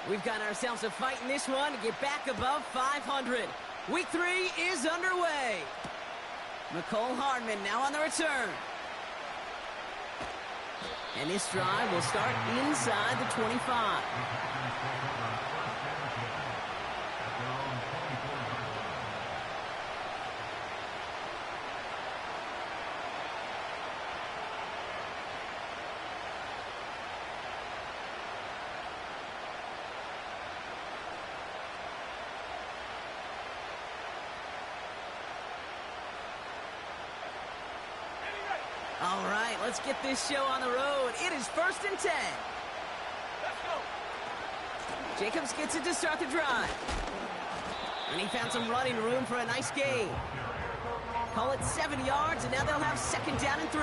We've got ourselves a fight in this one to get back above 500. Week 3 is underway. Mecole Hardman now on the return. And this drive will start inside the 25. All right, let's get this show on the road. It is 1st and 10. Let's go. Jacobs gets it to start the drive. And he found some running room for a nice gain. Call it 7 yards, and now they'll have 2nd down and 3.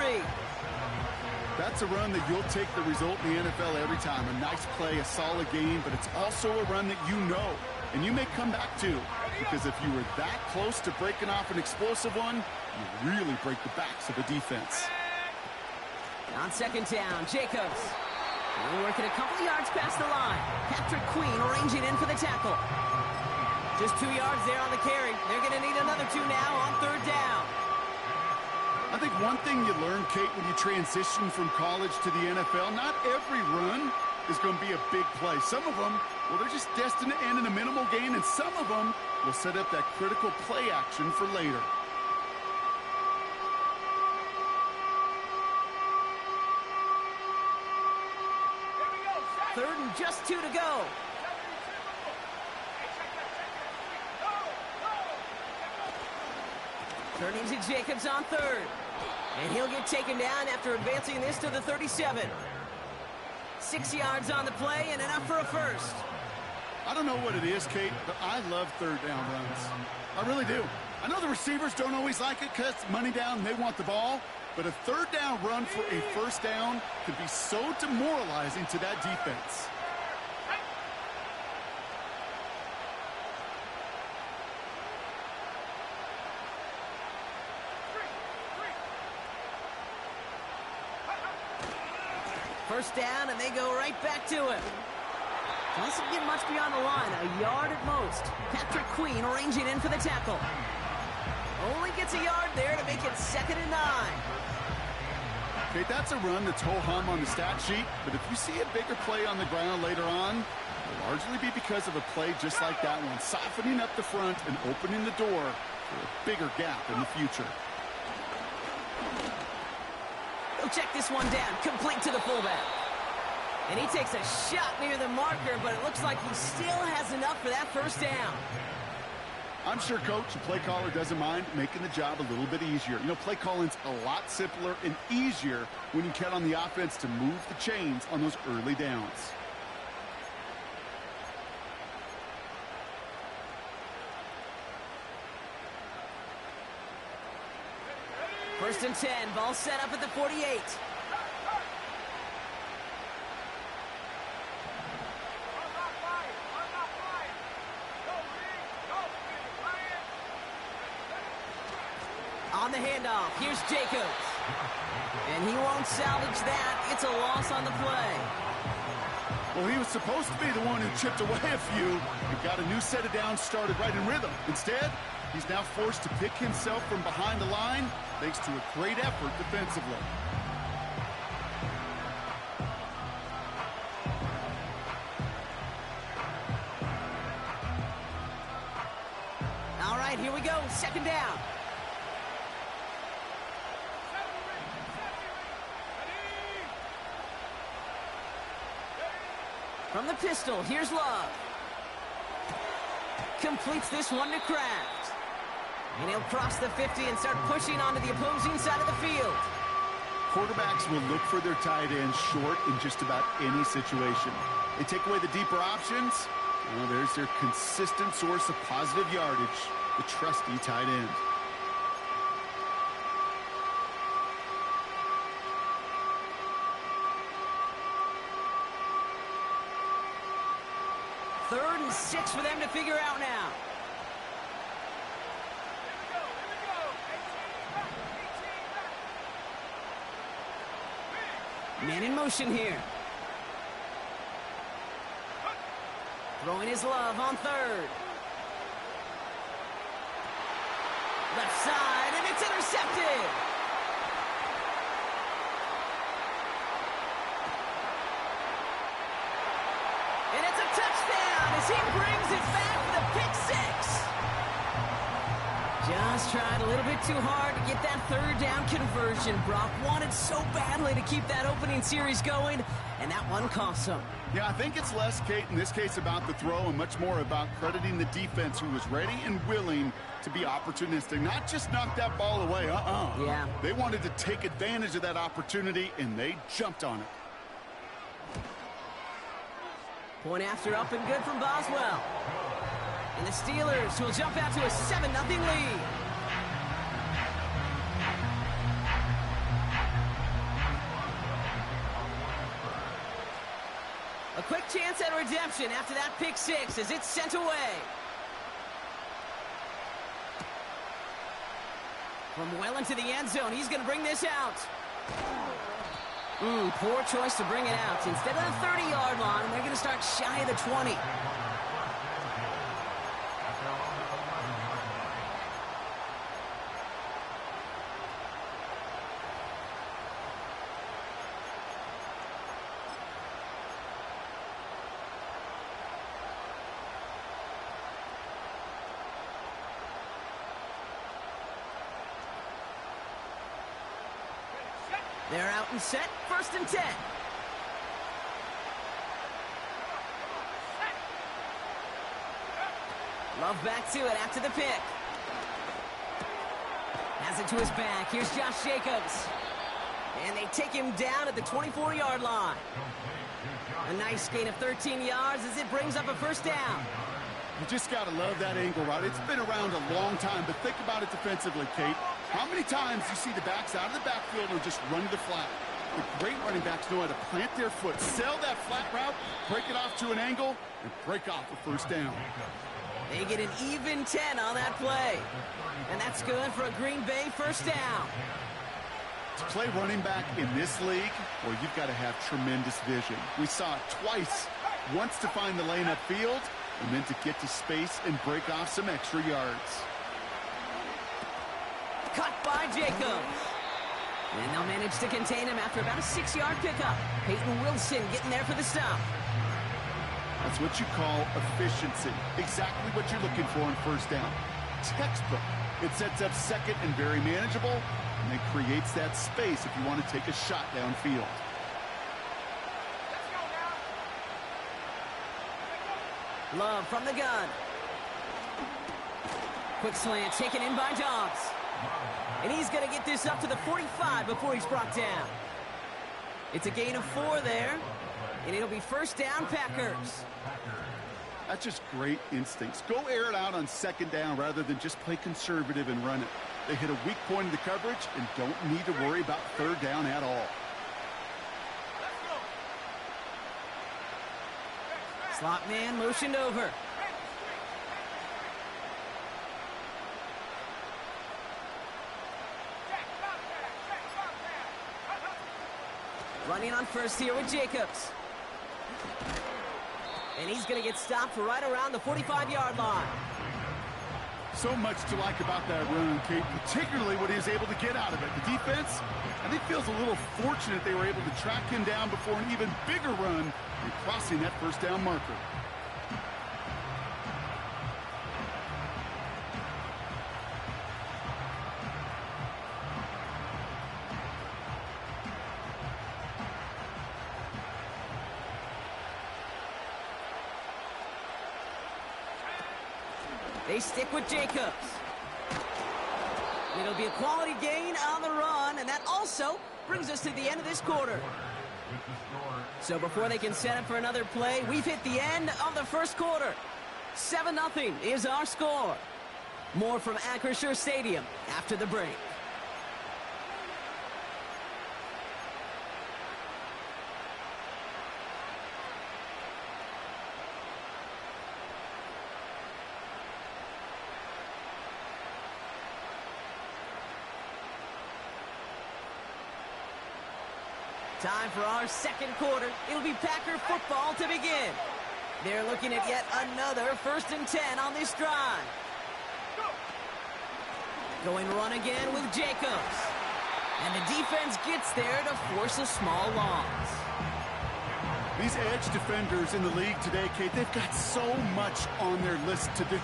That's a run that you'll take the result in the NFL every time. A nice play, a solid game, but it's also a run that you know, and you may come back to. Because if you were that close to breaking off an explosive one, you really break the backs of the defense. On 2nd down, Jacobs. We're working a couple yards past the line. Patrick Queen arranging in for the tackle. Just 2 yards there on the carry. They're going to need another 2 now on 3rd down. I think one thing you learn, Kate, when you transition from college to the NFL, not every run is going to be a big play. Some of them, well, they're just destined to end in a minimal gain, and some of them will set up that critical play action for later. 3rd and just 2 to go. Turning to Jacobs on 3rd. And he'll get taken down after advancing this to the 37. 6 yards on the play and enough for a first. I don't know what it is, Kate, but I love 3rd down runs. I really do. I know the receivers don't always like it because money down, they want the ball. But a 3rd down run for a 1st down can be so demoralizing to that defense. First down, and they go right back to him. Doesn't get much beyond the line, a yard at most. Patrick Queen arranging in for the tackle. Only gets a yard there to make it 2nd and 9. Okay, that's a run that's ho-hum on the stat sheet, but if you see a bigger play on the ground later on, it'll largely be because of a play just like that one, softening up the front and opening the door for a bigger gap in the future. He'll check this one down, complete to the fullback. And he takes a shot near the marker, but it looks like he still has enough for that 1st down. I'm sure, Coach, the play caller doesn't mind making the job a little bit easier. You know, play calling's a lot simpler and easier when you count on the offense to move the chains on those early downs. First and 10, ball set up at the 48. On the handoff, here's Jacobs. And he won't salvage that. It's a loss on the play. Well, he was supposed to be the one who chipped away a few and got a new set of downs started right in rhythm. Instead, he's now forced to pick himself from behind the line thanks to a great effort defensively. All right, here we go. 2nd down. From the pistol, here's Love. Completes this one to Kraft. And he'll cross the 50 and start pushing onto the opposing side of the field. Quarterbacks will look for their tight ends short in just about any situation. They take away the deeper options. Well, there's their consistent source of positive yardage, the trusty tight end. Third and 6 for them to figure out now. Man in motion here. Throwing his love on third. Left side, and it's intercepted. And it's a touchdown as he brings it back for the pick six. Just tried a little bit too hard to get that third down conversion. Brock wanted so badly to keep that opening series going, and that one cost him. Yeah, I think it's less, Kate, in this case about the throw and much more about crediting the defense who was ready and willing to be opportunistic. Not just knock that ball away, Yeah. They wanted to take advantage of that opportunity, and they jumped on it. Point after up and good from Boswell. And the Steelers will jump out to a 7-0 lead. A quick chance at redemption after that pick six as it's sent away. From well into the end zone, he's going to bring this out. Poor choice to bring it out. Instead of the 30-yard line, they're going to start shy of the 20. They're out and set, 1st and 10. Love back to it after the pick. Has it to his back. Here's Josh Jacobs. And they take him down at the 24-yard line. A nice gain of 13 yards as it brings up a 1st down. You just got to love that angle route. It's been around a long time, but think about it defensively, Kate. How many times you see the backs out of the backfield or just run to the flat? The great running backs know how to plant their foot, sell that flat route, break it off to an angle, and break off a 1st down. They get an even 10 on that play. And that's good for a Green Bay 1st down. To play running back in this league, well, you've got to have tremendous vision. We saw it twice. Once to find the lane upfield, and then to get to space and break off some extra yards. Cut by Jacobs. And they'll manage to contain him after about a 6-yard pickup. Peyton Wilson getting there for the stop. That's what you call efficiency. Exactly what you're looking for on 1st down. Textbook. It sets up 2nd and very manageable, and it creates that space if you want to take a shot downfield. Love from the gun. Quick slant taken in by Dobbs. And he's going to get this up to the 45 before he's brought down. It's a gain of 4 there. And it'll be 1st down, Packers. That's just great instincts. Go air it out on 2nd down rather than just play conservative and run it. They hit a weak point in the coverage and don't need to worry about 3rd down at all. Slot man motioned over. Running on 1st here with Jacobs. And he's going to get stopped right around the 45-yard line. So much to like about that run, Kate, particularly what he was able to get out of it. The defense, I think, feels a little fortunate they were able to track him down before an even bigger run and crossing that 1st down marker. They stick with Jacobs. It'll be a quality gain on the run, and that also brings us to the end of this quarter. So before they can set up for another play, we've hit the end of the 1st quarter. 7-0 is our score. More from Acrisure Stadium after the break. Time for our 2nd quarter. It'll be Packer football to begin. They're looking at yet another 1st and 10 on this drive. Going run again with Jacobs. And the defense gets there to force a small loss. These edge defenders in the league today, Kate, they've got so much on their list to do.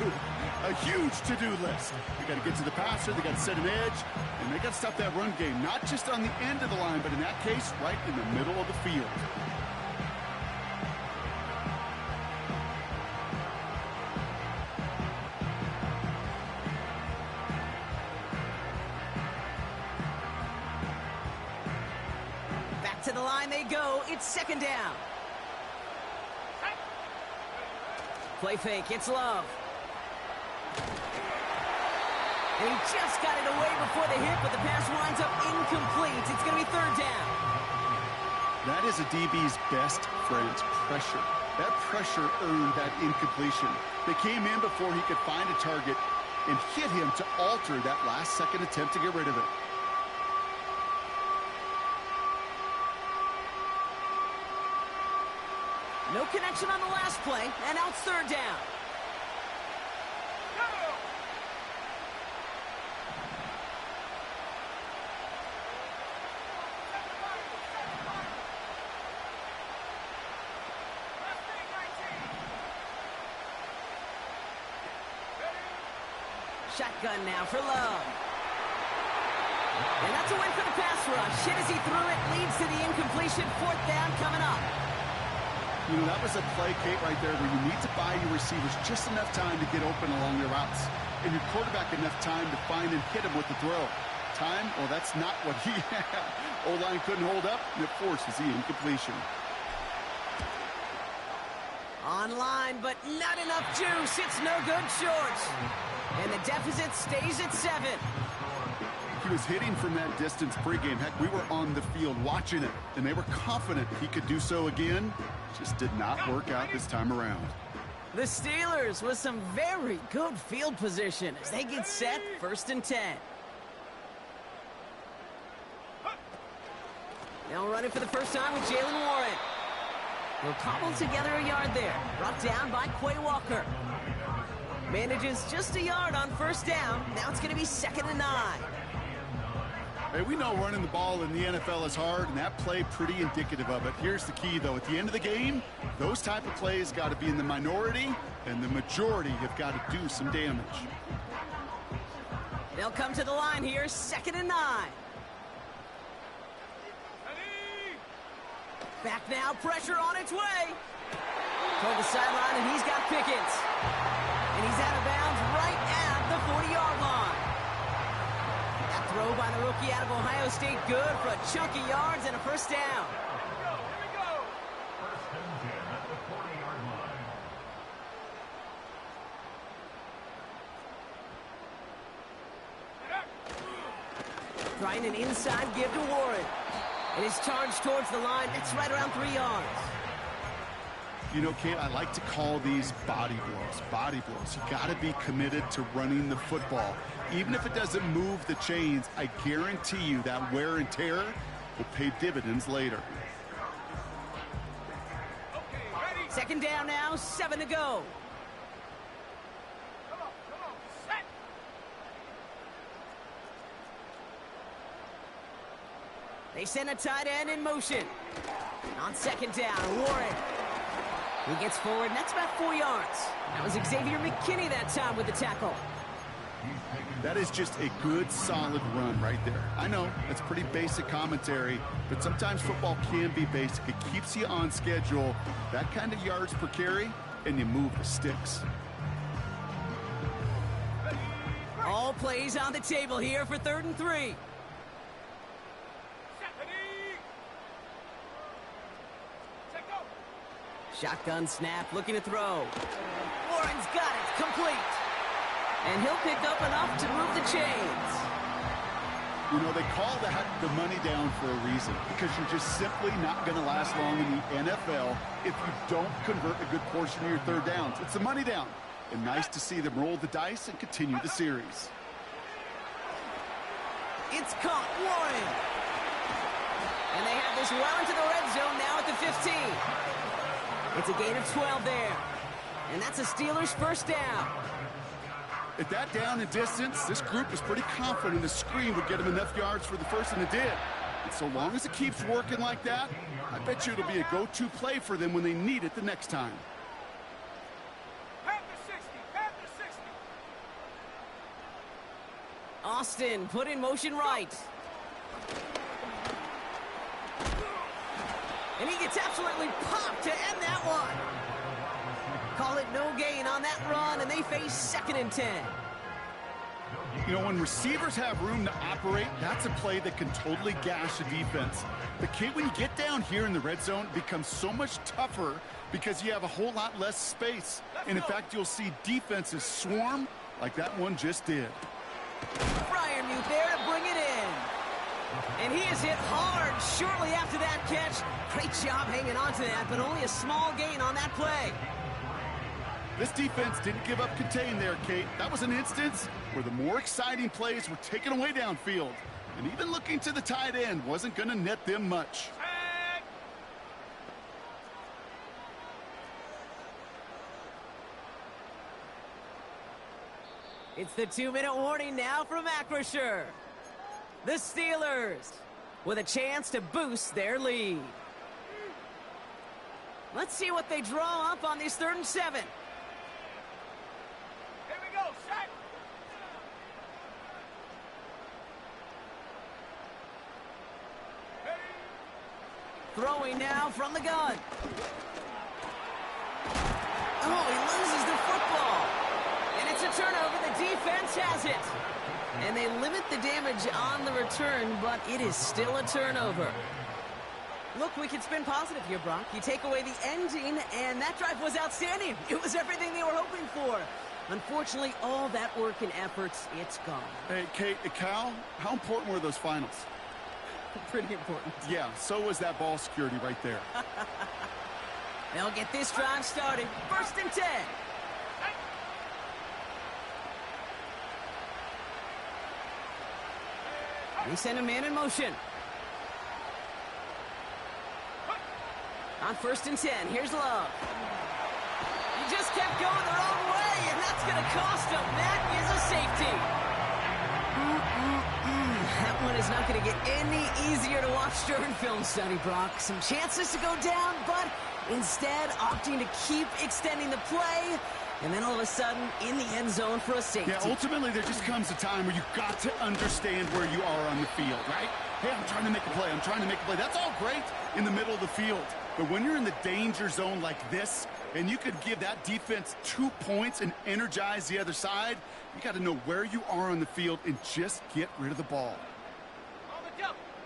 A huge to-do list. They got to get to the passer, they got to set an edge, and they got to stop that run game, not just on the end of the line, but in that case, right in the middle of the field. Back to the line they go. It's 2nd down. Play fake. It's Love. And he just got it away before the hit, but the pass winds up incomplete. It's going to be 3rd down. That is a DB's best friend, pressure. That pressure earned that incompletion. They came in before he could find a target and hit him to alter that last-second attempt to get rid of it. No connection on the last play, and now it's 3rd down. Shotgun now for Love. And that's a win for the pass rush. Hit as he threw it, leads to the incompletion. 4th down coming up. You know, that was a play, Kate, right there where you need to buy your receivers just enough time to get open along their routes. And your quarterback enough time to find and hit him with the throw. Time? Well, that's not what he had. O-line couldn't hold up, and it forces the incompletion. Online, but not enough juice. It's no good short. And the deficit stays at 7. He was hitting from that distance pregame. Heck, we were on the field watching it, and they were confident he could do so again. Just did not work out this time around. The Steelers with some very good field position as they get set 1st and 10. Now running for the first time with Jaylen Warren. He'll cobble together a yard there. Brought down by Quay Walker. Manages just a yard on 1st down. Now it's going to be 2nd and 9. Hey, we know running the ball in the NFL is hard, and that play pretty indicative of it. Here's the key, though. At the end of the game, those type of plays got to be in the minority, and the majority have got to do some damage. They'll come to the line here, 2nd and 9. Back now, pressure on its way. Toward the sideline, and he's got Pickens. And he's out of bounds right at the 40-yard line. That throw by the rookie out of Ohio State, good for a chunk of yards and a 1st down. Here we go. 1st and 10 at the 40-yard line. Trying an inside give to Warren. And his charge towards the line, it's right around 3 yards. You know, Kate, I like to call these body blows. Body blows. You got to be committed to running the football. Even if it doesn't move the chains, I guarantee you that wear and tear will pay dividends later. 2nd down now, 7 to go. Come on, set. They send a tight end in motion. On 2nd down, Warren. He gets forward, and that's about 4 yards. That was Xavier McKinney that time with the tackle. That is just a good, solid run right there. I know, it's pretty basic commentary, but sometimes football can be basic. It keeps you on schedule, that kind of yards per carry, and you move the sticks. All plays on the table here for 3rd and 3. Shotgun snap, looking to throw. Warren's got it, complete. And he'll pick up enough to move the chains. You know, they call that the money down for a reason, because you're just simply not going to last long in the NFL if you don't convert a good portion of your 3rd downs. It's the money down. And nice to see them roll the dice and continue the series. It's caught, Warren. And they have this well into the red zone now at the 15. It's a gain of 12 there. And that's a Steelers first down. At that down and distance, this group was pretty confident the screen would get them enough yards for the first, and it did. And so long as it keeps working like that, I bet you it'll be a go-to play for them when they need it the next time. Austin put in motion right. And he gets absolutely popped to end that one. Call it no gain on that run, and they face 2nd and 10. You know, when receivers have room to operate, that's a play that can totally gash a defense. But, Kate, when you get down here in the red zone, it becomes so much tougher because you have a whole lot less space. And, in fact, you'll see defenses swarm like that one just did. Freiermuth there to bring it in. And he is hit hard shortly after that catch. Great job hanging on to that, but only a small gain on that play. This defense didn't give up contain there, Kate. That was an instance where the more exciting plays were taken away downfield. And even looking to the tight end wasn't going to net them much. It's the 2-minute warning now from Acrisure. The Steelers with a chance to boost their lead. Let's see what they draw up on this 3rd and 7. Here we go, set. Throwing now from the gun. Oh, he loses the football. And it's a turnover. The defense has it. And they limit the damage on the return, but it is still a turnover. Look, we can spin positive here, Brock. You take away the ending, and that drive was outstanding. It was everything they were hoping for. Unfortunately, all that work and efforts, it's gone. Hey, Kate, Cal, how important were those finals? Pretty important. Yeah, so was that ball security right there. They'll get this drive started. 1st and 10. They send a man in motion. On 1st and 10, here's Love. He just kept going the wrong way, and that's going to cost him. That is a safety. That one is not going to get any easier to watch during film study, Brock. Some chances to go down, but instead opting to keep extending the play. And then all of a sudden, in the end zone for a safety. Yeah, ultimately, there just comes a time where you've got to understand where you are on the field, right? Hey, I'm trying to make a play. I'm trying to make a play. That's all great in the middle of the field. But when you're in the danger zone like this, and you could give that defense 2 points and energize the other side, you got to know where you are on the field and just get rid of the ball.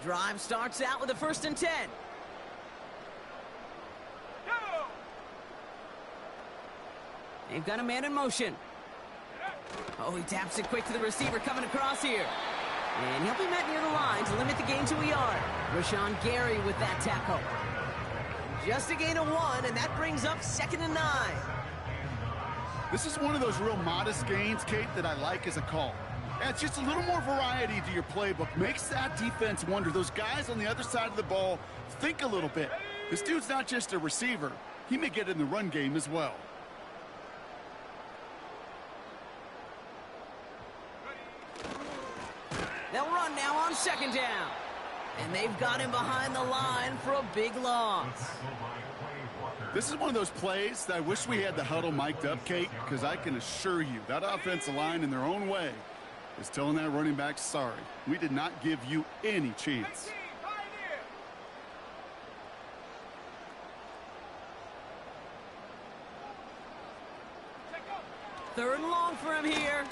Drive starts out with a 1st and 10. They've got a man in motion. Oh, he taps it quick to the receiver coming across here. And he'll be met near the line to limit the gain to a yard. Rashawn Gary with that tackle. Just a gain of 1, and that brings up 2nd and 9. This is one of those real modest gains, Kate, that I like as a call. And it's just a little more variety to your playbook. Makes that defense wonder. Those guys on the other side of the ball think a little bit. This dude's not just a receiver. He may get in the run game as well. They'll run now on 2nd down. And they've got him behind the line for a big loss. This is one of those plays that I wish we had the huddle mic'd up, Kate, because I can assure you that offensive line in their own way is telling that running back, sorry, we did not give you any chance. 3rd and long for him here.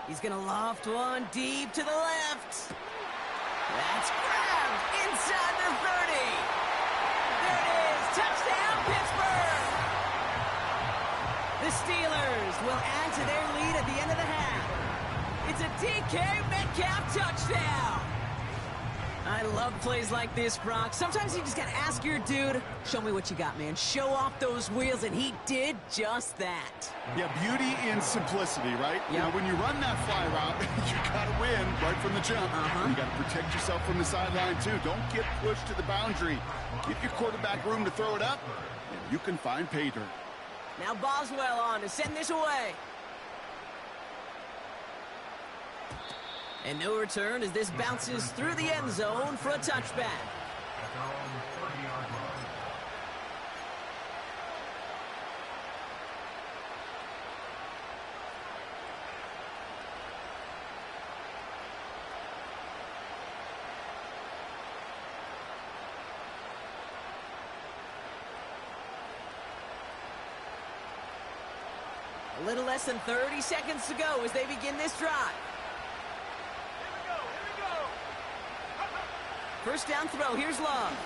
He's going to loft one deep to the left. That's grabbed inside the 30. There it is. Touchdown, Pittsburgh. The Steelers will add to their lead at the end of the half. It's a DK Metcalf touchdown. I love plays like this, Brock. Sometimes you just got to ask your dude, show me what you got, man. Show off those wheels, and he did just that. Yeah, beauty in simplicity, right? Yep. You know, when you run that fly route, you got to win right from the jump. You got to protect yourself from the sideline, too. Don't get pushed to the boundary. Give your quarterback room to throw it up, and you can find pay dirt. Now Boswell on to send this away. And no return as this bounces through the end zone for a touchback. At their own 30-yard line. A little less than 30 seconds to go as they begin this drive. First down throw, here's Love.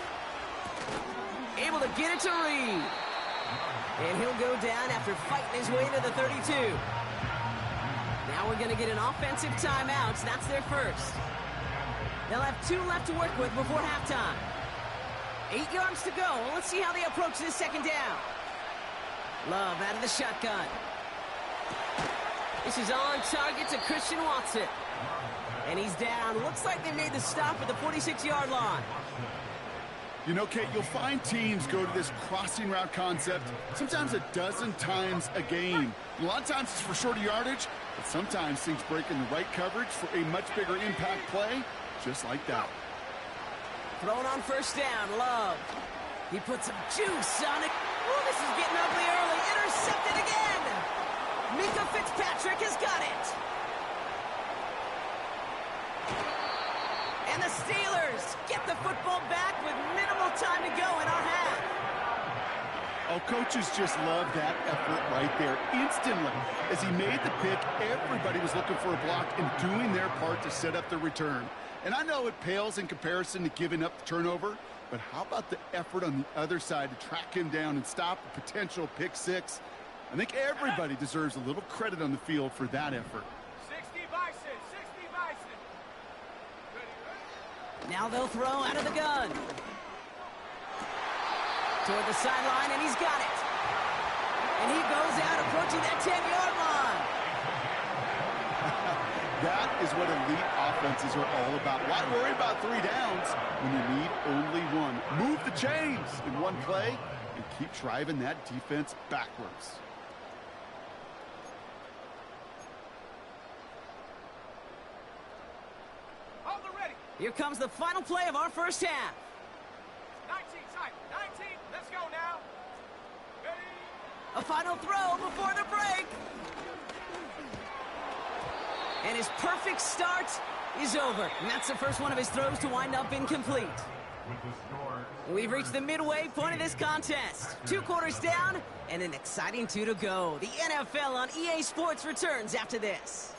Able to get it to Reed. And he'll go down after fighting his way to the 32. Now we're going to get an offensive timeout. That's their first. They'll have 2 left to work with before halftime. 8 yards to go. Let's see how they approach this second down. Love out of the shotgun. This is on target to Christian Watson. And he's down. Looks like they made the stop at the 46-yard line. You know, Kate, you'll find teams go to this crossing route concept sometimes a dozen times a game. A lot of times it's for shorter yardage, but sometimes things break in the right coverage for a much bigger impact play, just like that. Thrown on first down, Love. He puts some juice on it. Oh, this is getting ugly early. Intercepted again. Mika Fitzpatrick has got it. And the Steelers get the football back with minimal time to go in our half. Oh, coaches just love that effort right there. Instantly, as he made the pick, everybody was looking for a block and doing their part to set up the return. And I know it pales in comparison to giving up the turnover, but how about the effort on the other side to track him down and stop a potential pick six? I think everybody deserves a little credit on the field for that effort. 60 Bison, 60 Bison. Now they'll throw out of the gun. Toward the sideline, and he's got it. And he goes out approaching that 10-yard line. That is what elite offenses are all about. Why worry about 3 downs when you need only 1? Move the chains in one play and keep driving that defense backwards. Hold the ready. Here comes the final play of our first half. 19, side. 19. Let's go now. Ready. A final throw before the break. And his perfect start is over. And that's the first one of his throws to wind up incomplete. With the score. We've reached the midway point of this contest. 2 quarters down and an exciting 2 to go. The NFL on EA Sports returns after this.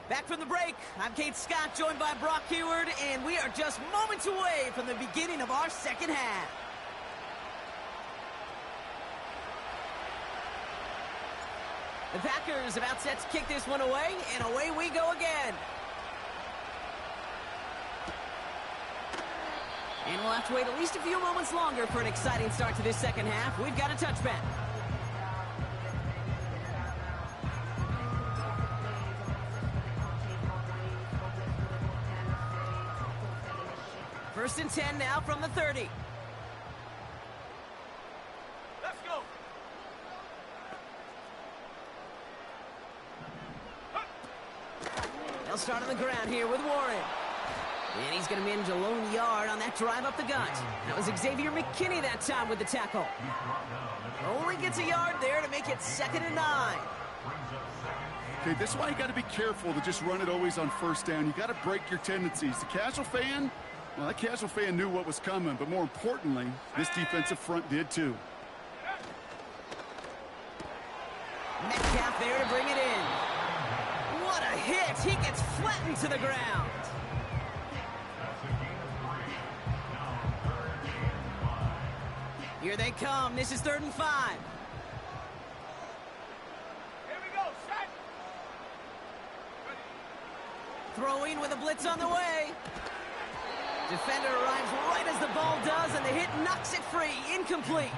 Back from the break, I'm Kate Scott, joined by Brock Heward, and we are just moments away from the beginning of our second half. The Packers about set to kick this one away, and away we go again. And we'll have to wait at least a few moments longer for an exciting start to this second half. We've got a touchback. First and 10 now from the 30. Let's go. They'll start on the ground here with Warren. And he's going to manage a lone yard on that drive up the gut. That was Xavier McKinney that time with the tackle. Only gets a yard there to make it 2nd and 9. Okay, this is why you got to be careful to just run it always on first down. You got to break your tendencies. The casual fan, well, that casual fan knew what was coming, but more importantly, this defensive front did too. Metcalf there to bring it in. What a hit! He gets flattened to the ground. Here they come. This is 3rd and 5. Here we go. Set. Throwing with a blitz on the way. Defender arrives right as the ball does, and the hit knocks it free. Incomplete.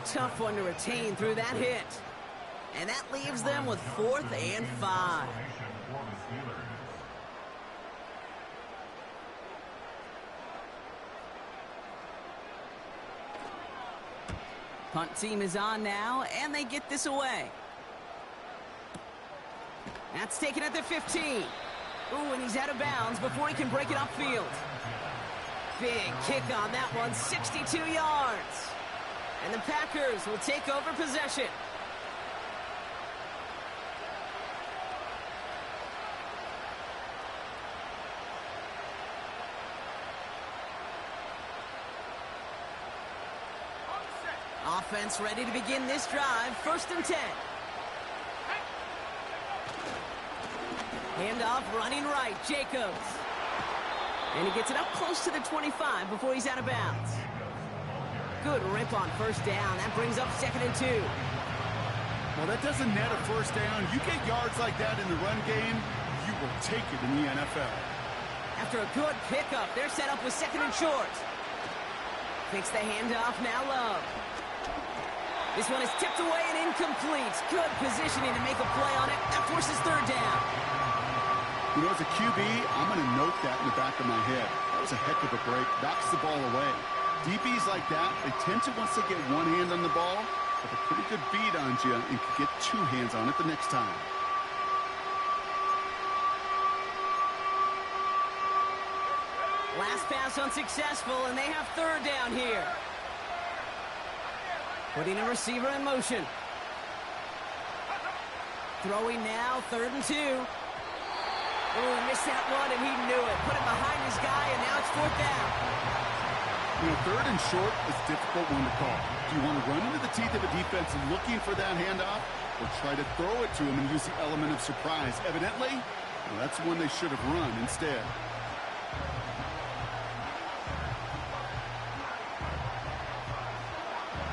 Tough one to retain through that hit. And that leaves them with 4th and 5. For the Steelers. Punt team is on now, and they get this away. That's taken at the 15. Ooh, and he's out of bounds before he can break it upfield. Big kick on that one, 62 yards. And the Packers will take over possession. Offense ready to begin this drive. 1st and 10. Handoff running right. Jacobs. And he gets it up close to the 25 before he's out of bounds. Good rip on 1st down. That brings up 2nd and 2. Well, that doesn't net a 1st down. You get yards like that in the run game, you will take it in the NFL. After a good pickup, they're set up with 2nd and short. Fakes the handoff, now Love. This one is tipped away and incomplete. Good positioning to make a play on it. That forces 3rd down. You know, as a QB, I'm going to note that in the back of my head. That was a heck of a break. Knocks the ball away. DBs like that, they tend to, once they get one hand on the ball, have a pretty good beat on you and can get 2 hands on it the next time. Last pass unsuccessful, and they have 3rd down here. Putting a receiver in motion. Throwing now, 3rd and 2. Oh, he missed that one, and he knew it. Put it behind his guy, and now it's 4th down. You know, 3rd and short is a difficult one to call. Do you want to run into the teeth of a defense looking for that handoff, or try to throw it to him and use the element of surprise? Evidently, well, that's one they should have run instead.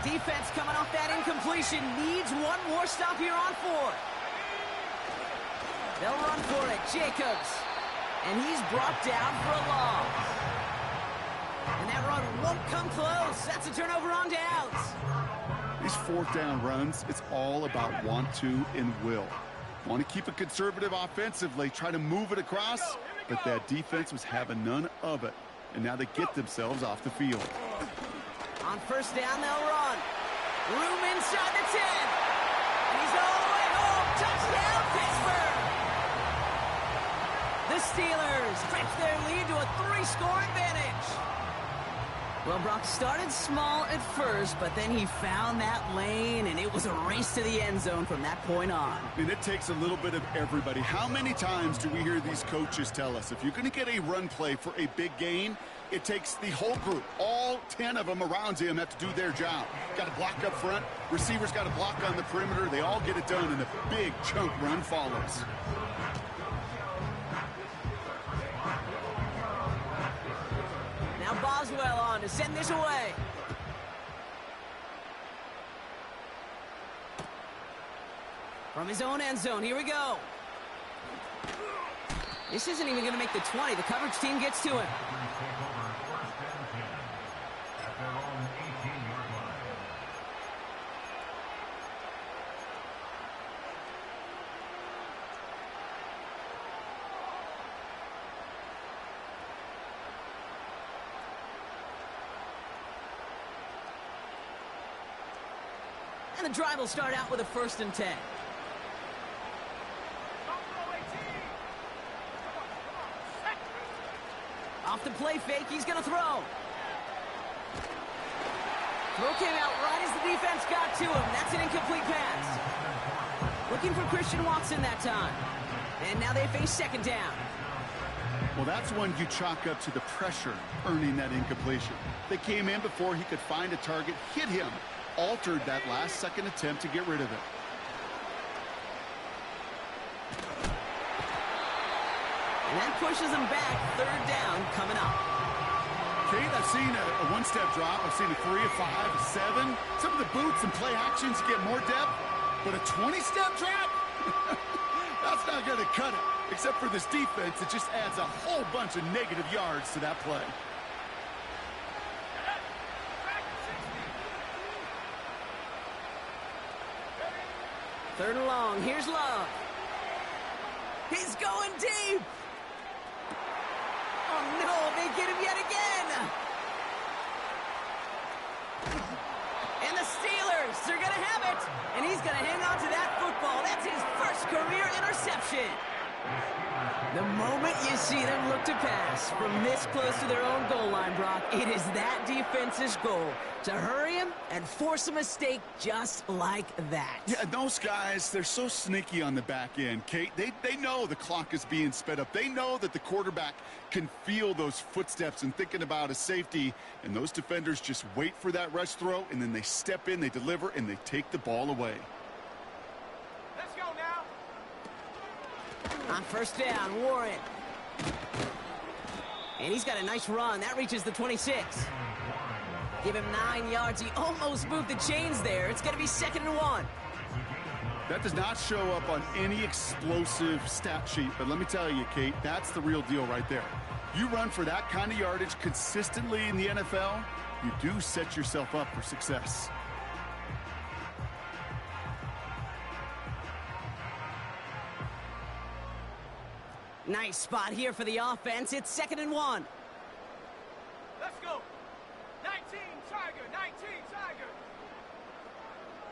Defense coming off that incompletion needs one more stop here on 4th. They'll run for it. Jacobs. And he's brought down for a loss. And that run won't come close. That's a turnover on downs. These 4th down runs, it's all about want to and will. Want to keep it conservative offensively, try to move it across, but that defense was having none of it. And now they get themselves off the field. On 1st down, they'll run. Room inside the 10. And he's all the way home. Touchdown, Pittsburgh. The Steelers stretch their lead to a 3-score advantage. Well, Brock started small at first, but then he found that lane, and it was a race to the end zone from that point on. And it takes a little bit of everybody. How many times do we hear these coaches tell us, if you're going to get a run play for a big gain, it takes the whole group, all 10 of them around him have to do their job. Got to block up front, receivers got to block on the perimeter, they all get it done, and a big chunk run follows. Now Boswell on to send this away. From his own end zone, here we go. This isn't even going to make the 20. The coverage team gets to him. And the drive will start out with a 1st and 10. Off the play fake, he's going to throw. Throw came out right as the defense got to him. That's an incomplete pass. Looking for Christian Watson that time. And now they face 2nd down. Well, that's one you chalk up to the pressure earning that incompletion. They came in before he could find a target, hit him, altered that last-second attempt to get rid of it. And that pushes them back. 3rd down coming up. Kate, I've seen a one-step drop. I've seen a 3, a 5, a 7. Some of the boots and play actions get more depth, but a 20-step drop? That's not going to cut it. Except for this defense, it just adds a whole bunch of negative yards to that play. Third and long. Here's Love. He's going deep. Oh, no. They get him yet again. And the Steelers see them look to pass from this close to their own goal line, Brock. It is that defense's goal to hurry him and force a mistake just like that. Yeah, those guys, they're so sneaky on the back end, Kate. They know the clock is being sped up. They know that the quarterback can feel those footsteps and thinking about a safety, and those defenders just wait for that rush throw, and then they step in, they deliver, and they take the ball away. Let's go now. On first down, Warren. And he's got a nice run. That reaches the 26. Give him 9 yards. He almost moved the chains there. It's going to be 2nd and 1. That does not show up on any explosive stat sheet, but let me tell you, Kate, that's the real deal right there. You run for that kind of yardage consistently in the NFL, you do set yourself up for success. Nice spot here for the offense. It's 2nd and 1. Let's go. 19 Tiger, 19 Tiger.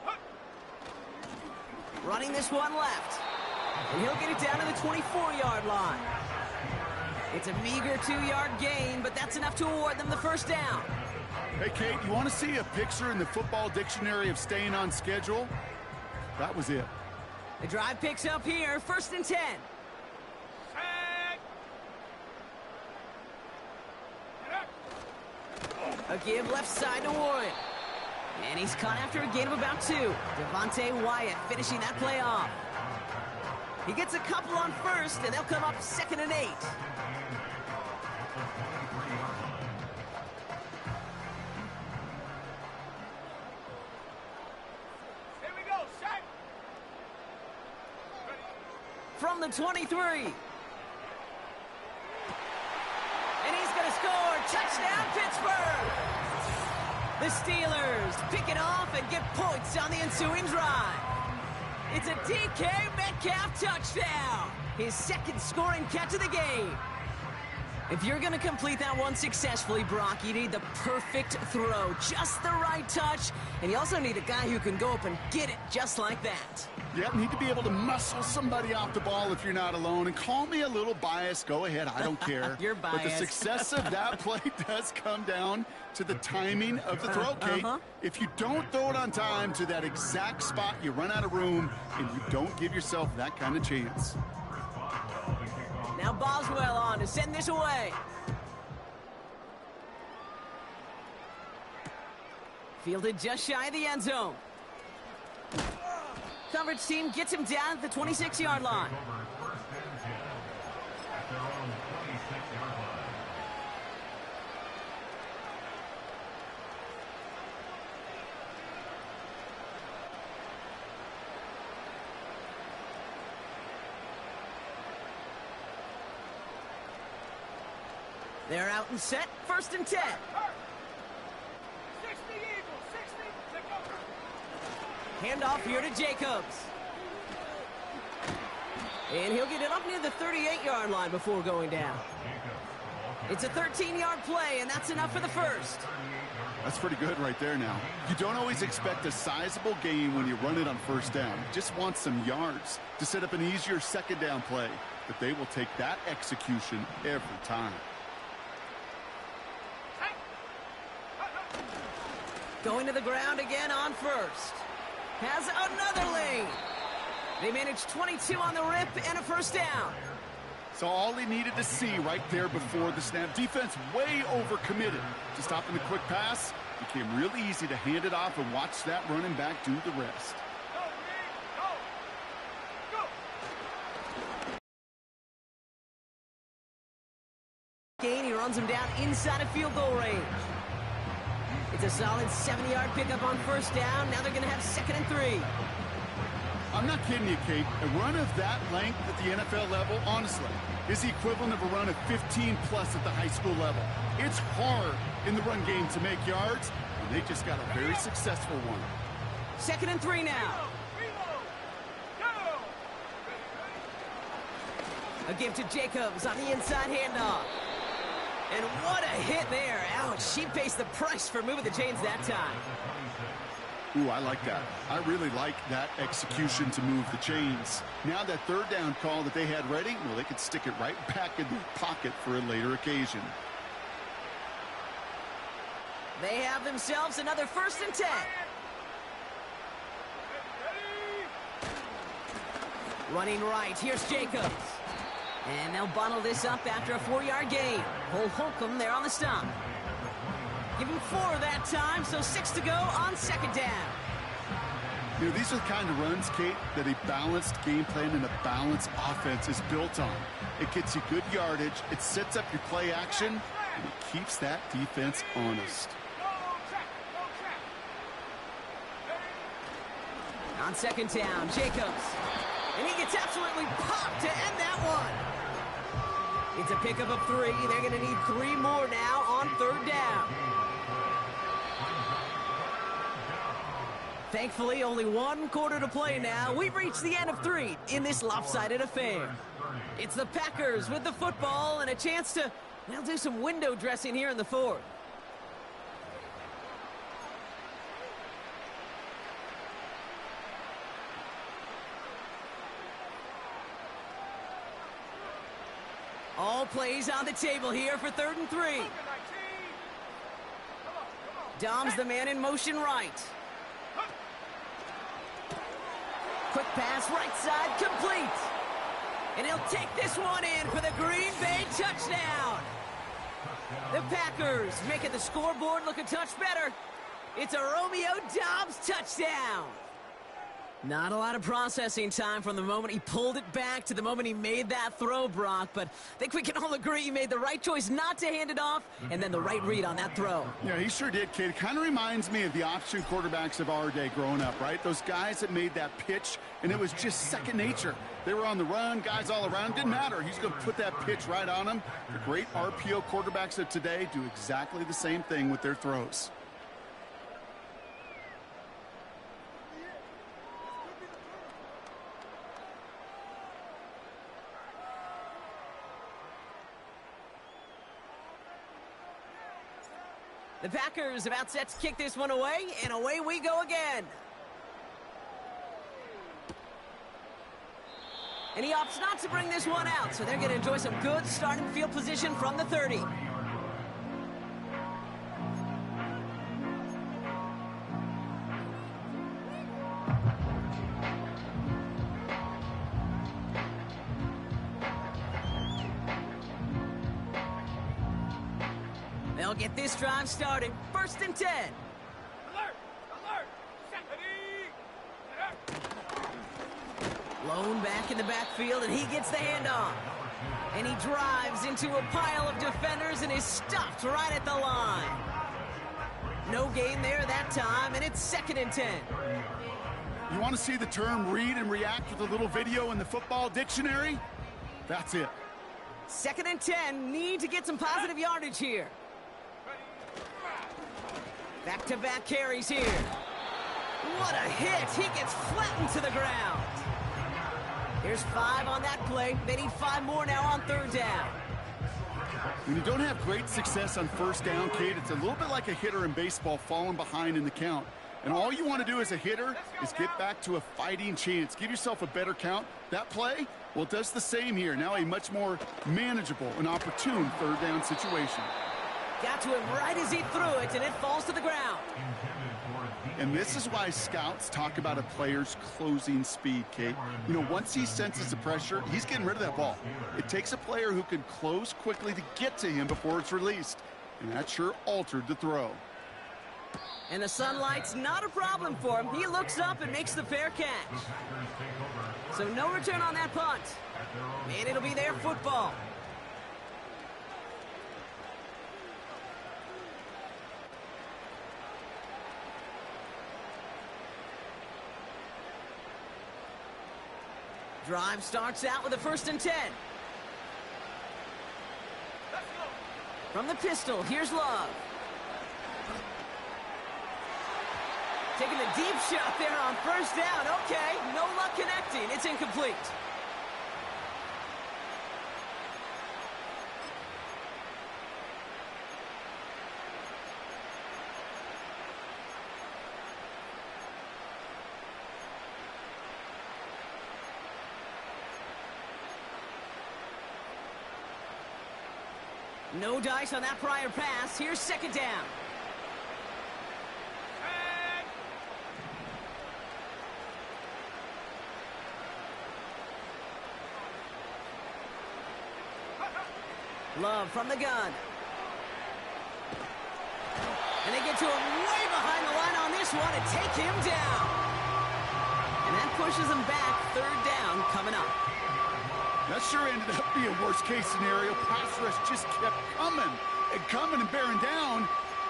Huh. Running this one left. And he'll get it down to the 24-yard line. It's a meager 2-yard gain, but that's enough to award them the first down. Hey, Kate, you want to see a picture in the football dictionary of staying on schedule? That was it. The drive picks up here, 1st and 10. A give left side to Warren. And he's caught after a gain of about 2. Devontae Wyatt finishing that play off. He gets a couple on first, and they'll come up 2nd and 8. Here we go, set. From the 23. And he's going to score. Touchdown, Pittsburgh! The Steelers pick it off and get points on the ensuing drive. It's a DK Metcalf touchdown. His 2nd scoring catch of the game. If you're going to complete that one successfully, Brock, you need the perfect throw. Just the right touch. And you also need a guy who can go up and get it just like that. Yeah, need to be able to muscle somebody off the ball if you're not alone. And call me a little biased. Go ahead. I don't care. You're biased. But the success of that play does come down to the timing of the throw, Kate. If you don't throw it on time to that exact spot, you run out of room, and you don't give yourself that kind of chance. Now Boswell on to send this away. Fielded just shy of the end zone. Coverage team gets him down at the 26-yard line. They're out and set, 1st and 10. 60 Eagles, 60, let go. Handoff here to Jacobs. And he'll get it up near the 38-yard line before going down. It's a 13-yard play, and that's enough for the first. That's pretty good right there now. You don't always expect a sizable gain when you run it on first down. You just want some yards to set up an easier 2nd down play. But they will take that execution every time. Going to the ground again on first. Has another lane. They managed 22 on the rip and a first down. So all he needed to see right there before the snap. Defense way overcommitted to stopping the quick pass. Became really easy to hand it off and watch that running back do the rest. Gain, he runs him down inside of field goal range. It's a solid 70-yard pickup on first down. Now they're going to have 2nd and 3. I'm not kidding you, Kate. A run of that length at the NFL level, honestly, is the equivalent of a run of 15-plus at the high school level. It's hard in the run game to make yards, and they just got a very successful one. 2nd and 3 now. A give to Jacobs on the inside handoff. And what a hit there. Ouch, she pays the price for moving the chains that time. Ooh, I like that. I really like that execution to move the chains. Now that third down call that they had ready, well, they could stick it right back in their pocket for a later occasion. They have themselves another 1st and 10. Running right, here's Jacobs. And they'll bundle this up after a 4-yard gain. Cole Holcomb there on the stop. Give him 4 that time, so 6 to go on 2nd down. You know, these are the kind of runs, Kate, that a balanced game plan and a balanced offense is built on. It gets you good yardage, it sets up your play action, and it keeps that defense honest. On 2nd down, Jacobs. And he gets absolutely popped to end that one. It's a pickup of 3. They're going to need 3 more now on 3rd down. Thankfully, only 1 quarter to play now. We've reached the end of 3 in this lopsided affair. It's the Packers with the football and a chance to, well, do some window dressing here in the 4th. All plays on the table here for 3rd and 3. Dom's the man in motion right. Quick pass right side complete. And he'll take this one in for the Green Bay touchdown. The Packers making the scoreboard look a touch better. It's a Romeo Doubs touchdown. Not a lot of processing time from the moment he pulled it back to the moment he made that throw, Brock. But I think we can all agree he made the right choice not to hand it off, and then the right read on that throw. Yeah, he sure did, kid. It kind of reminds me of the option quarterbacks of our day growing up, right? Those guys that made that pitch, and it was just second nature. They were on the run, guys all around. Didn't matter. He's going to put that pitch right on them. The great RPO quarterbacks of today do exactly the same thing with their throws. The Packers about set to kick this one away, and away we go again. And he opts not to bring this one out, so they're going to enjoy some good starting field position from the 30. They'll get this drive started. 1st and 10. Alert! Alert! Lone back in the backfield, and he gets the handoff. And he drives into a pile of defenders and is stopped right at the line. No gain there that time, and it's 2nd and 10. You want to see the term read and react with a little video in the football dictionary? That's it. 2nd and 10, need to get some positive yardage here. Back-to-back carries here. What a hit. He gets flattened to the ground. Here's 5 on that play. They need 5 more now on 3rd down. When you don't have great success on 1st down, Kate, it's a little bit like a hitter in baseball falling behind in the count. And all you want to do as a hitter is get back to a fighting chance. Give yourself a better count. That play, well, it does the same here. Now a much more manageable and opportune 3rd down situation. Got to him right as he threw it, and it falls to the ground. And this is why scouts talk about a player's closing speed, Kate. You know, once he senses the pressure, he's getting rid of that ball. It takes a player who can close quickly to get to him before it's released. And that sure altered the throw. And the sunlight's not a problem for him. He looks up and makes the fair catch. So no return on that punt. And it'll be their football. Drive starts out with a 1st and 10. From the pistol, here's Love. Taking a deep shot there on 1st down. Okay, no luck connecting. It's incomplete. No dice on that prior pass. Here's second down. Love from the gun. And they get to him way behind the line on this one and take him down. And that pushes him back. Third down coming up. That sure ended up being worst-case scenario. Pass rush just kept coming and bearing down.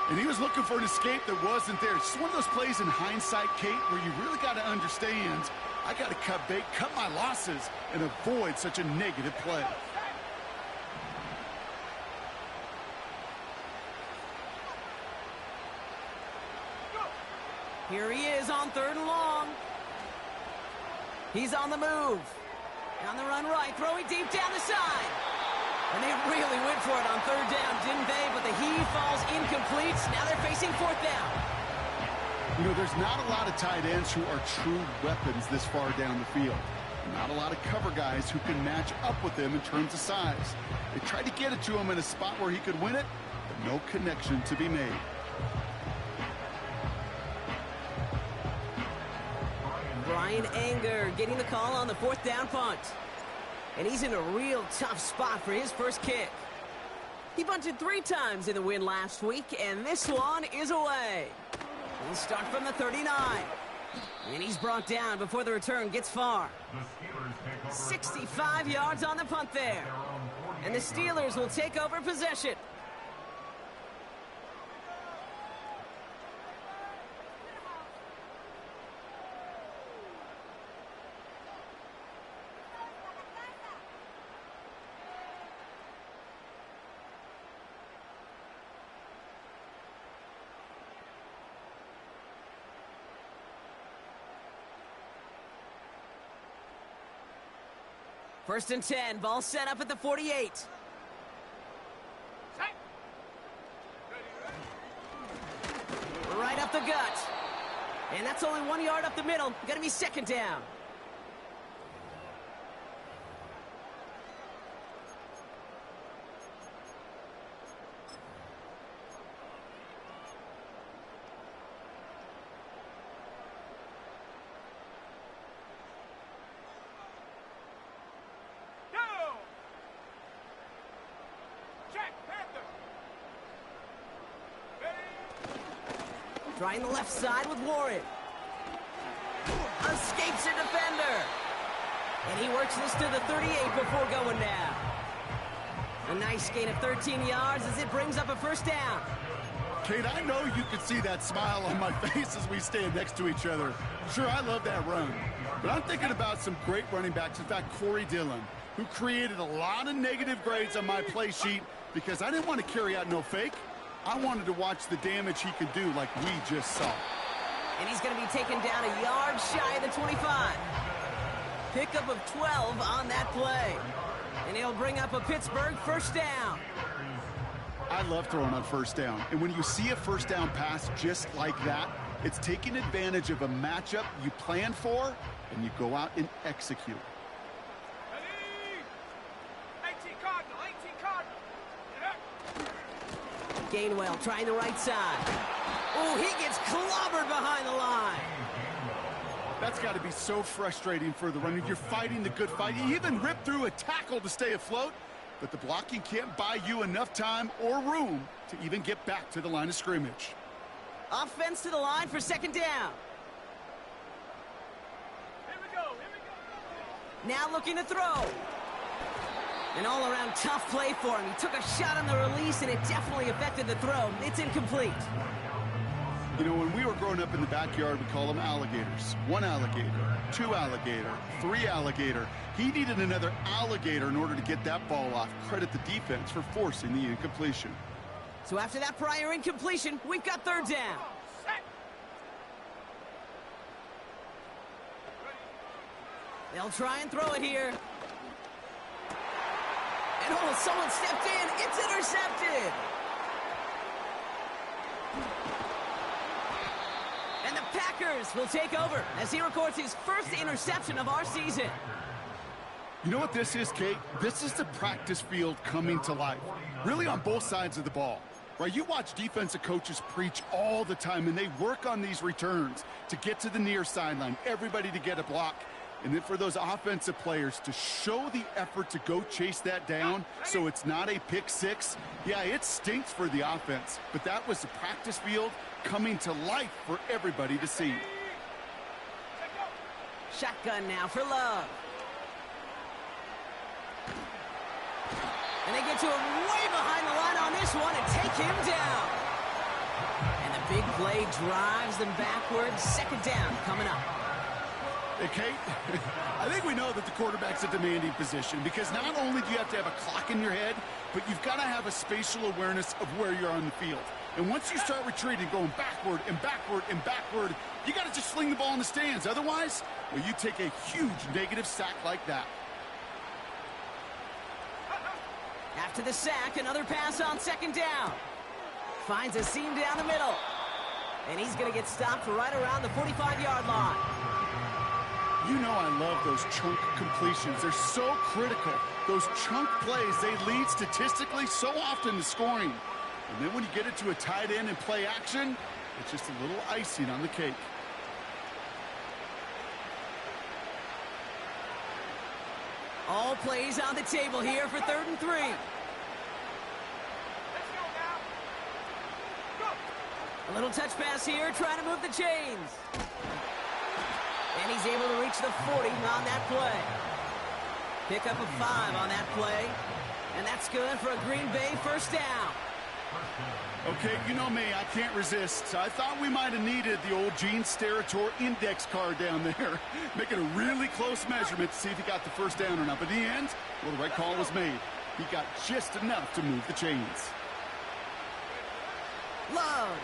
And he was looking for an escape that wasn't there. It's just one of those plays in hindsight, Kate, where you really got to understand, I got to cut bait, cut my losses, and avoid such a negative play. Here he is on third and long. He's on the move. On the run right, throwing deep down the side. And they really went for it on third down, didn't they? But the heave falls incomplete. Now they're facing fourth down. You know, there's not a lot of tight ends who are true weapons this far down the field. Not a lot of cover guys who can match up with them in terms of size. They tried to get it to him in a spot where he could win it, but no connection to be made. Bryan Anger getting the call on the fourth down punt. And he's in a real tough spot for his first kick. He bunted 3 times in the win last week, and this one is away. He'll start from the 39. And he's brought down before the return gets far. 65 yards on the punt there. And the Steelers will take over possession. First and 10, ball set up at the 48. Right up the gut. And that's only 1 yard up the middle. Gonna be second down. Trying the left side with Warren. Escapes a defender. And he works this to the 38 before going down. A nice gain of 13 yards as it brings up a first down. Kate, I know you can see that smile on my face as we stand next to each other. Sure, I love that run. But I'm thinking about some great running backs. In fact, Corey Dillon, who created a lot of negative grades on my play sheet because I didn't want to carry out no fake. I wanted to watch the damage he could do like we just saw. And he's going to be taken down a yard shy of the 25. Pickup of 12 on that play. And he'll bring up a Pittsburgh first down. I love throwing on first down. And when you see a first down pass just like that, it's taking advantage of a matchup you plan for, and you go out and execute. Gainwell trying the right side. Oh, he gets clobbered behind the line. That's got to be so frustrating for the runner. You're fighting the good fight. You even rip through a tackle to stay afloat, but the blocking can't buy you enough time or room to even get back to the line of scrimmage. Offense to the line for second down. Here we go. Now looking to throw. An all-around tough play for him. He took a shot on the release, and it definitely affected the throw. It's incomplete. You know, when we were growing up in the backyard, we call them alligators. 1 alligator, 2 alligator, 3 alligator. He needed another alligator in order to get that ball off. Credit the defense for forcing the incompletion. So after that prior incompletion, we've got third down. They'll try and throw it here. And oh, someone stepped in. It's intercepted. And the Packers will take over as he records his first interception of our season. You know what this is, Kate? This is the practice field coming to life, really on both sides of the ball. Right, you watch defensive coaches preach all the time, and they work on these returns to get to the near sideline, everybody to get a block. And then for those offensive players to show the effort to go chase that down so it's not a pick six, yeah, it stinks for the offense. But that was the practice field coming to life for everybody to see. Shotgun now for Love. And they get to him way behind the line on this one and take him down. And the big play drives them backwards. Second down coming up. Hey, Kate, I think we know that the quarterback's a demanding position because not only do you have to have a clock in your head, but you've got to have a spatial awareness of where you're on the field. And once you start retreating, going backward and backward and backward, you got to just sling the ball in the stands. Otherwise, well, you take a huge negative sack like that. After the sack, another pass on second down. Finds a seam down the middle. And he's going to get stopped right around the 45-yard line. You know I love those chunk completions. They're so critical. Those chunk plays, they lead statistically so often to scoring. And then when you get it to a tight end and play action, it's just a little icing on the cake. All plays on the table here for 3rd and 3. Let's go now. Go. A little touch pass here, trying to move the chains. And he's able to reach the 40 on that play. Pick up a 5 on that play. And that's good for a Green Bay first down. Okay, you know me, I can't resist. I thought we might have needed the old Gene Steratore index card down there, making a really close measurement to see if he got the first down or not. But in the end, well, the right call was made. He got just enough to move the chains. Love.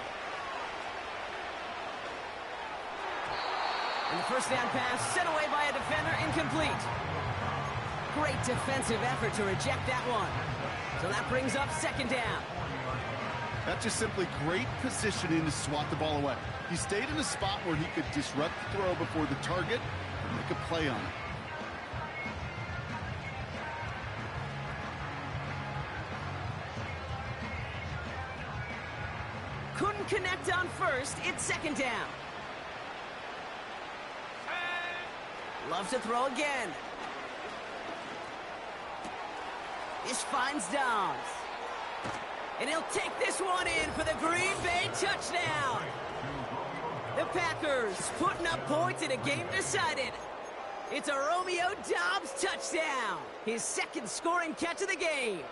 And the first down pass sent away by a defender, incomplete. Great defensive effort to reject that one. So that brings up second down. That's just simply great positioning to swat the ball away. He stayed in a spot where he could disrupt the throw before the target and make a play on it. Couldn't connect on first. It's second down. Loves to throw again. This finds Dobbs. And he'll take this one in for the Green Bay touchdown. The Packers putting up points in a game decided. It's a Romeo Dobbs touchdown. His second scoring catch of the game.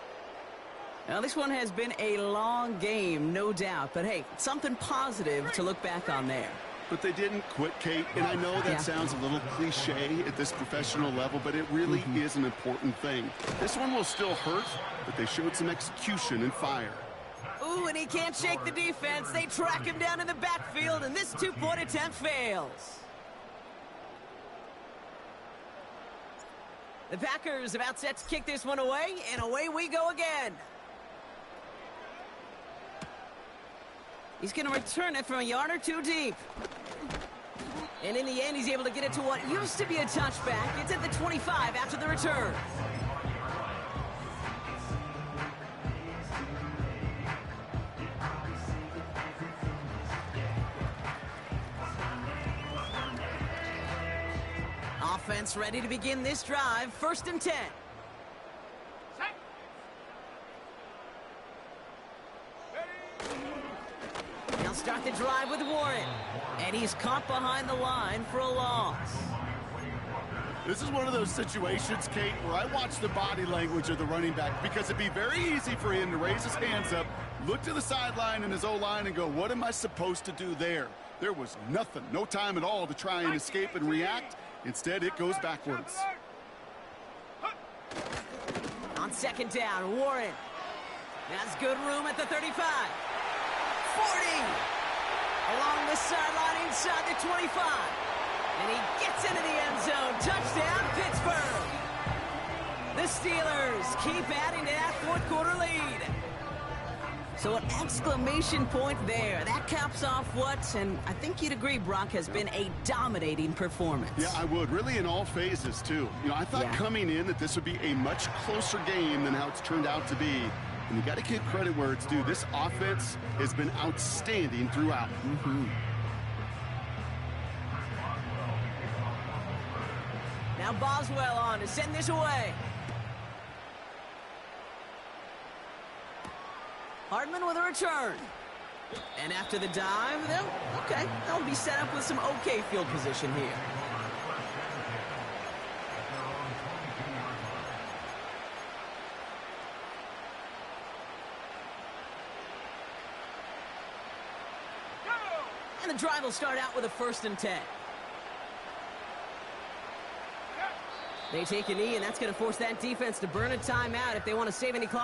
Now, this one has been a long game, no doubt. But, hey, something positive to look back on there. But they didn't quit, Kate, and I know that sounds a little cliche at this professional level, but it really is an important thing. This one will still hurt, but they showed some execution and fire. Ooh, and he can't shake the defense. They track him down in the backfield, and this two-point attempt fails. The Packers about set to kick this one away, and away we go again. He's going to return it from a yard or two deep. And in the end, he's able to get it to what used to be a touchback. It's at the 25 after the return. Offense ready to begin this drive. 1st and 10. They'll start the drive with Warren. And he's caught behind the line for a loss. This is one of those situations, Kate, where I watch the body language of the running back because it'd be very easy for him to raise his hands up, look to the sideline in his O-line and go, what am I supposed to do there? There was nothing, no time at all to try and escape and react. Instead, it goes backwards. On second down, Warren has good room at the 35. 40. Along the sideline inside the 25. And he gets into the end zone. Touchdown, Pittsburgh. The Steelers keep adding to that fourth quarter lead. So an exclamation point there. That caps off what, and I think you'd agree, Brock, has been a dominating performance. Yeah, I would. Really in all phases, too. You know, I thought coming in that this would be a much closer game than how it's turned out to be. And you got to give credit where it's due. This offense has been outstanding throughout. Now Boswell on to send this away. Hardman with a return. And after the dive, they'll be set up with some okay field position here. And the drive will start out with a 1st and 10. They take a knee, and that's going to force that defense to burn a timeout if they want to save any clock.